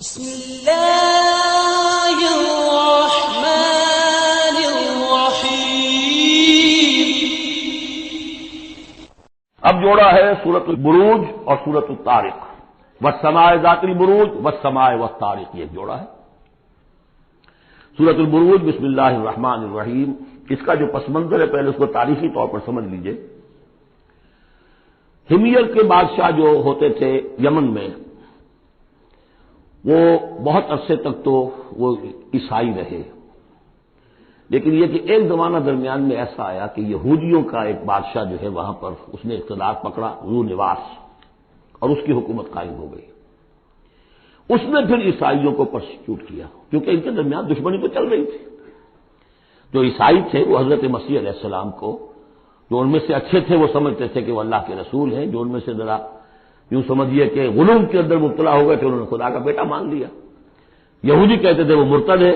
بسم اللہ الرحمن الرحیم۔ اب جوڑا ہے سورۃ البروج اور سورۃ الطارق، والسماء ذات البروج والسماء والطارق، یہ جوڑا ہے۔ سورۃ البروج بسم اللہ الرحمن الرحیم، اس کا جو پس منظر ہے پہلے اس کو تاریخی طور پر سمجھ لیجئے۔ ہمیر کے بادشاہ جو ہوتے تھے یمن میں، وہ بہت عرصے تک تو وہ عیسائی رہے، لیکن یہ کہ ایک زمانہ درمیان میں ایسا آیا کہ یہودیوں کا ایک بادشاہ جو ہے وہاں پر اس نے اقتدار پکڑا، ذو نواس، اور اس کی حکومت قائم ہو گئی۔ اس نے پھر عیسائیوں کو پرسیکیوٹ کیا، کیونکہ ان کے درمیان دشمنی تو چل رہی تھی۔ جو عیسائی تھے وہ حضرت مسیح علیہ السلام کو، جو ان میں سے اچھے تھے وہ سمجھتے تھے کہ وہ اللہ کے رسول ہیں، جو ان میں سے ذرا یوں سمجھیے کہ غلو کے اندر مبتلا ہو گئے تھے، انہوں نے خدا کا بیٹا مان لیا۔ یہودی کہتے تھے وہ مرتد ہے،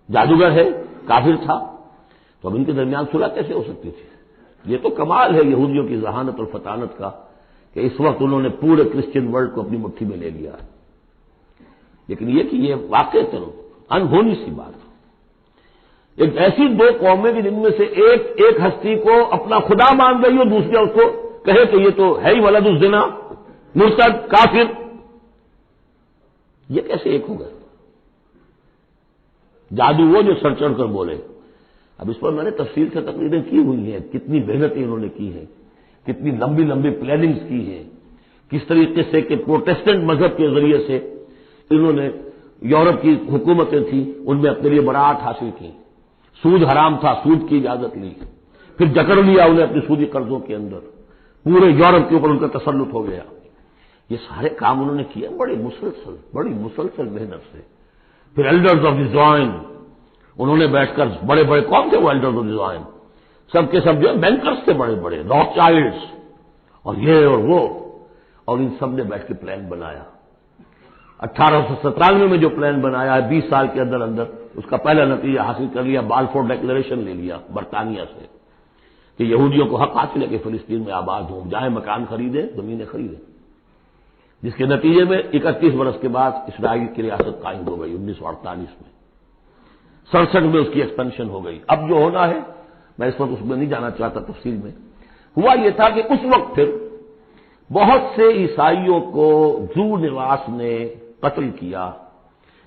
جادوگر ہے، کافر تھا۔ تو اب ان کے درمیان صلح کیسے ہو سکتی تھی؟ یہ تو کمال ہے یہودیوں کی ذہانت اور فطانت کا کہ اس وقت انہوں نے پورے کرسچن ورلڈ کو اپنی مٹھی میں لے لیا ہے۔ لیکن یہ کہ یہ واقع انہونی سی بات ہے۔ ایک ایسی دو قومیں کہ جن میں سے ایک ہستی کو اپنا خدا مان رہی ہو، دوسری اس کو کہے کہ یہ تو ہے ہی ولد الزنا، مرتد، کافر، یہ کیسے ایک ہو گئے؟ جادو وہ جو سر چڑھ کر بولے۔ اب اس پر میں نے تفصیل سے تقریریں کی ہوئی ہیں، کتنی محنتیں انہوں نے کی ہیں، کتنی لمبی لمبی پلاننگز کی ہیں، کس طریقے سے کہ پروٹیسٹنٹ مذہب کے ذریعے سے انہوں نے یورپ کی حکومتیں تھیں ان میں اپنے لیے براعت حاصل کی، سود حرام تھا، سود کی اجازت لی، پھر جکڑ لیا انہیں اپنے سودی قرضوں کے اندر، پورے یورپ کے اوپر ان کا تسلط ہو گیا۔ یہ سارے کام انہوں نے کیا بڑی مسلسل محنت سے۔ پھر ایلڈرز آف دی زوائن، انہوں نے بیٹھ کر، بڑے بڑے کون تھے وہ ایلڈرز آف دی زوائن؟ سب کے سب جو ہے بینکرز تھے، بڑے بڑے راک چائلڈز اور یہ اور وہ، اور ان سب نے بیٹھ کے پلان بنایا۔ 1897 میں جو پلان بنایا ہے، 20 سال کے اندر اندر اس کا پہلا نتیجہ حاصل کر لیا، بالفور ڈیکلریشن لے لیا برطانیہ سے کہ یہودیوں کو حق حاصل ہے کہ فلسطین میں آباد ہوں، جائیں مکان خریدیں، زمینیں خریدیں، جس کے نتیجے میں 31 برس کے بعد اسرائیل کی ریاست قائم ہو گئی 1948 میں۔ 67 میں اس کی ایکسپینشن ہو گئی۔ اب جو ہونا ہے، میں اس وقت اس میں نہیں جانا چاہتا تفصیل میں، ہوا یہ تھا کہ اس وقت پھر بہت سے عیسائیوں کو ذو نواس نے قتل کیا،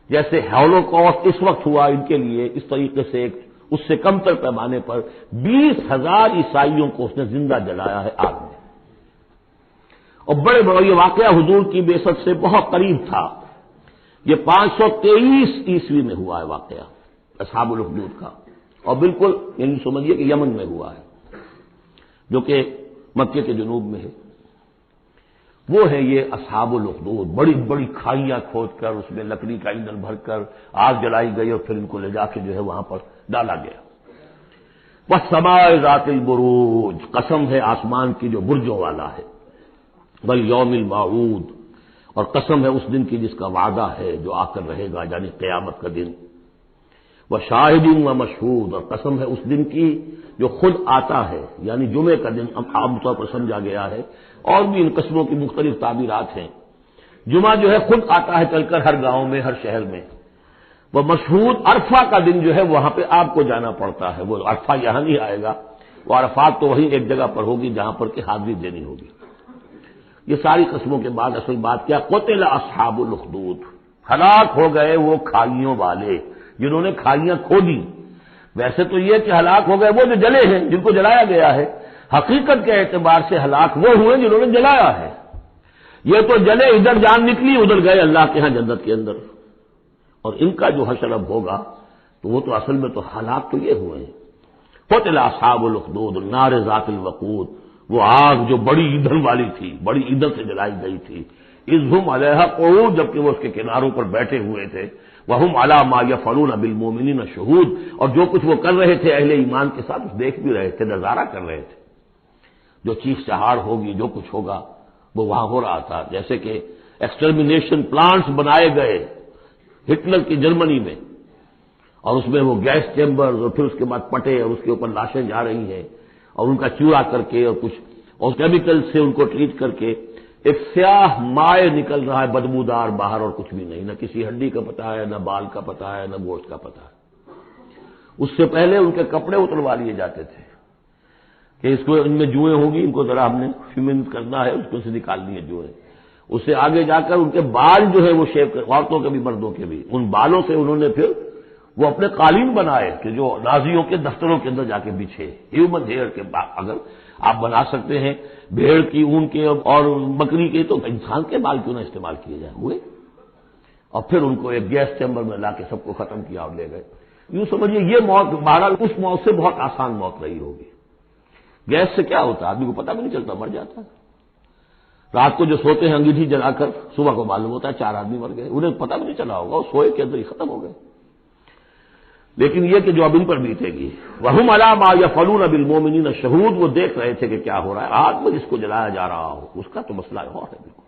جیسے ہولوکاسٹ اس وقت ہوا ان کے لیے، اس طریقے سے اس سے کم تر پیمانے پر 20,000 عیسائیوں کو اس نے زندہ جلایا ہے آگ میں۔ اور بڑے بڑے یہ واقعہ حضور کی بعثت سے بہت قریب تھا، یہ 523 عیسوی میں ہوا ہے واقعہ اصحاب الاخدود کا، اور بالکل یعنی سمجھیے کہ یمن میں ہوا ہے، جو کہ مکے کے جنوب میں ہے۔ وہ ہے یہ اصحاب الاخدود، بڑی بڑی کھائیاں کھود کر اس میں لکڑی کا ایندھن بھر کر آگ جلائی گئی اور پھر ان کو لے جا کے جو ہے وہاں پر ڈالا گیا۔ والسماء ذات البروج، قسم ہے آسمان کی جو برجوں والا ہے، والیوم الموعود، اور قسم ہے اس دن کی جس کا وعدہ ہے جو آ کر رہے گا، یعنی قیامت کا دن۔ وشاہد ومشہود، اور قسم ہے اس دن کی جو خود آتا ہے، یعنی جمعے کا دن عام طور پر سمجھا گیا ہے، اور بھی ان قسموں کی مختلف تعبیرات ہیں۔ جمعہ جو ہے خود آتا ہے چل کر ہر گاؤں میں، ہر شہر میں۔ وہ مشہود عرفہ کا دن جو ہے وہاں پہ آپ کو جانا پڑتا ہے، وہ عرفہ یہاں نہیں آئے گا، وہ عرفات تو وہی ایک جگہ پر ہوگی جہاں پر کہ حاضری دینی ہوگی۔ یہ ساری قسموں کے بعد اصل بات کیا؟ قتل اصحاب الاخدود، ہلاک ہو گئے وہ کھائیوں والے جنہوں نے کھائیاں کھودی۔ ویسے تو یہ کہ ہلاک ہو گئے وہ جو جلے ہیں، جن کو جلایا گیا ہے، حقیقت کے اعتبار سے ہلاک وہ ہوئے جنہوں نے جلایا ہے۔ یہ تو جلے، ادھر جان نکلی، ادھر گئے اللہ کے ہاں جنت کے اندر، اور ان کا جو حشر اب ہوگا تو وہ تو اصل میں تو ہلاک تو یہ ہوئے ہیں۔ قتل اصحاب الاخدود النار ذات الوقود، وہ آگ جو بڑی ایندھن والی تھی، بڑی ایندھن سے جلائی گئی تھی، اذ ہم علیہا قعود، جبکہ وہ اس کے کناروں پر بیٹھے ہوئے تھے، وہم علی ما یفعلون بالمؤمنین شہود، اور جو کچھ وہ کر رہے تھے اہل ایمان کے ساتھ دیکھ بھی رہے تھے، نظارہ کر رہے تھے۔ جو چیخ چہاڑ ہوگی، جو کچھ ہوگا وہ وہاں ہو رہا تھا، جیسے کہ ایکسٹرمینیشن پلانٹس بنائے گئے ہٹلر کی جرمنی میں، اور اس میں وہ گیس چیمبر، اور پھر اس کے بعد پٹے، اور اس کے اوپر لاشیں جا رہی ہیں، اور ان کا چورا کر کے اور کچھ اور کیمیکل سے ان کو ٹریٹ کر کے ایک سیاہ مائع نکل رہا ہے بدبودار باہر، اور کچھ بھی نہیں، نہ کسی ہڈی کا پتہ ہے، نہ بال کا پتہ ہے، نہ گوشت کا پتہ ہے۔ اس سے پہلے ان کے کپڑے اتروا لیے جاتے تھے کہ اس کو ان میں جوئیں ہوں گی، ان کو ذرا ہم نے فیمن کرنا ہے، اس کو سے نکالنی ہے جوئیں۔ اس سے آگے جا کر ان کے بال جو ہے وہ شیو کر، عورتوں کے بھی مردوں کے بھی، ان بالوں سے انہوں نے پھر وہ اپنے قالین بنائے کہ جو نازیوں کے دفتروں کے اندر جا کے بچھے، ہیومن ہیئر کے اگر آپ بنا سکتے ہیں بھیڑ کی اون کے اور بکری کے، تو انسان کے بال کیوں نہ استعمال کیے جائیں ہوئے، اور پھر ان کو ایک گیس چیمبر میں لا کے سب کو ختم کیا اور لے گئے۔ یوں سمجھیے یہ موت بہرحال اس موت سے بہت آسان موت رہی ہوگی۔ گیس سے کیا ہوتا ہے، آدمی کو پتہ بھی نہیں چلتا، مر جاتا ہے۔ رات کو جو سوتے ہیں انگیٹھی جلا کر، صبح کو معلوم ہوتا ہے 4 آدمی مر گئے، انہیں پتہ بھی نہیں چلا ہوگا، وہ سوئے کے اندر ہی ختم ہو گئے۔ لیکن یہ کہ جو اب ان پر بیتے گی، وَهُمْ عَلَىٰ مَا يَفْعَلُونَ بِالْمُؤْمِنِينَ شَهُودٌ، وہ دیکھ رہے تھے کہ کیا ہو رہا ہے، آگ میں جس کو جلایا جا رہا ہو اس کا تو مسئلہ اور ہے بالکل۔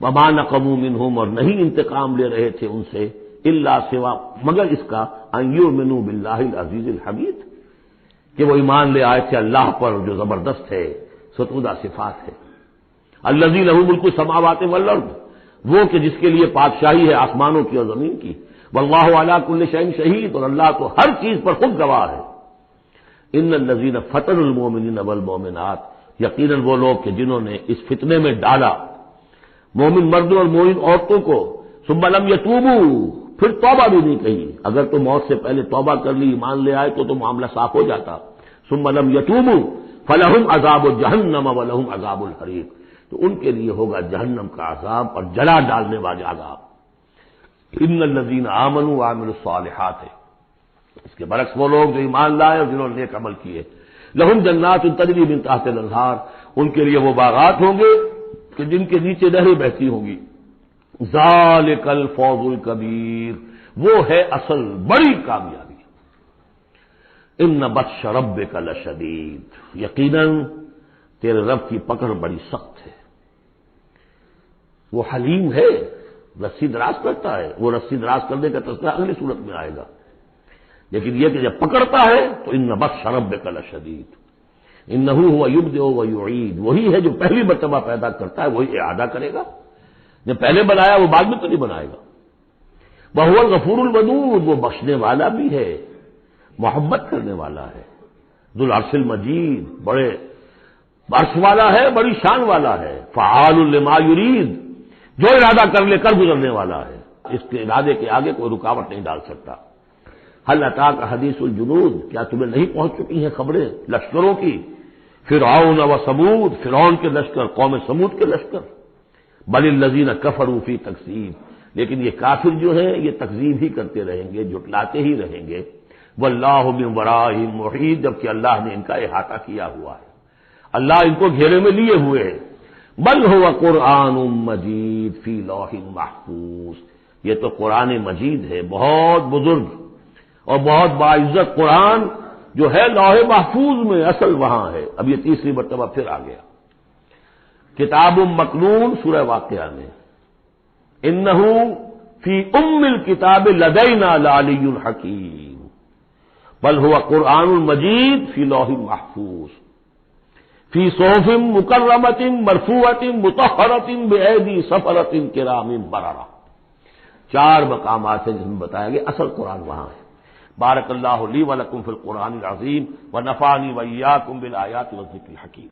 وَمَا نَقَمُوا مِنْهُمْ، اور نہیں انتقام لے رہے تھے ان سے، الا سوا مگر اس کا ان یؤمنوا باللہ العزیز الحمید، کہ وہ ایمان لے آئے تھے اللہ پر جو زبردست ہے، ستودہ صفات ہے۔ الذی لہ ملک السماوات والارض، وہ کہ جس کے لیے بادشاہی ہے آسمانوں کی اور زمین کی، واللہ علی کل شیء شہید، اور اللہ تو ہر چیز پر خود گواہ ہے۔ ان الذین فتنوا المؤمنین والمؤمنات، یقیناً وہ لوگ کہ جنہوں نے اس فتنے میں ڈالا مومن مردوں اور مومن عورتوں کو، ثم لم یتوبوا، پھر توبہ بھی نہیں کہی، اگر تو موت سے پہلے توبہ کر لی ایمان لے آئے تو معاملہ صاف ہو جاتا، ثم لم یتوبوا فلہم عذاب جہنم ولہم عذاب الحریق، تو ان کے لیے ہوگا جہنم کا عذاب اور جلا ڈالنے والا عذاب۔ ان الذین آمنوا وعملوا الصالحات ہے، اس کے برعکس وہ لوگ جو ایمان لائے اور جنہوں نے نیک عمل کیے، لہم جنات تجری من تحت الانہار، ان کے لیے وہ باغات ہوں گے کہ جن کے نیچے نہریں بہتی ہوں گی۔ ذالک الفوز الکبیر، وہ ہے اصل بڑی کامیابی۔ ان بطش ربک لشدید، یقیناً تیرے رب کی پکڑ بڑی سخت ہے۔ وہ حلیم ہے، رسی دراز کرتا ہے، وہ رسی دراز کرنے کا تذکرہ اگلی صورت میں آئے گا، لیکن یہ کہ جب پکڑتا ہے تو ان بطش ربک لشدید، انہ هو یبدئ ویعید، وہی ہے جو پہلی مرتبہ پیدا کرتا ہے وہی اعادہ کرے گا، جب پہلے بنایا وہ بعد میں تو نہیں بنائے گا۔ وہو الغفور الودود، وہ بخشنے والا بھی ہے، محبت کرنے والا ہے، ذو العرش المجید، بڑے عرش والا ہے، بڑی شان والا ہے، فعال لما یرید، جو ارادہ کر لے کر گزرنے والا ہے، اس کے ارادے کے آگے کوئی رکاوٹ نہیں ڈال سکتا۔ هل اتاک حدیث الجنود، کیا تمہیں نہیں پہنچ چکی ہیں خبریں لشکروں کی، فرعون و ثمود، فرعون کے لشکر، قوم سمود کے لشکر، بل الذین کفروا فی تکذیب، لیکن یہ کافر جو ہیں یہ تکذیب ہی کرتے رہیں گے، جھٹلاتے ہی رہیں گے، واللہ من ورائہم محیط، جبکہ اللہ نے ان کا احاطہ کیا ہوا ہے، اللہ ان کو گھیرے میں لیے ہوئے ہیں۔ بل هو قرآن مجید فی لوح محفوظ، یہ تو قرآن مجید ہے، بہت بزرگ اور بہت باعزت قرآن جو ہے لوح محفوظ میں، اصل وہاں ہے۔ اب یہ تیسری مرتبہ پھر آ گیا، کتاب مکنون سورہ واقعہ میں، انہ فی ام الکتاب لدینا لعلی حکیم، بل هو قرآن مجید فی لوح محفوظ فی صحف مکرمۃ مرفوعۃ مطہرۃ بأیدی سفرۃ کرام بررہ، 4 مقامات ہیں جس میں بتایا گیا اصل قرآن وہاں ہے۔ بارک اللہ لی ولکم فی القرآن العظیم ونفعنی وإیاکم بالآیات والذکر الحکیم۔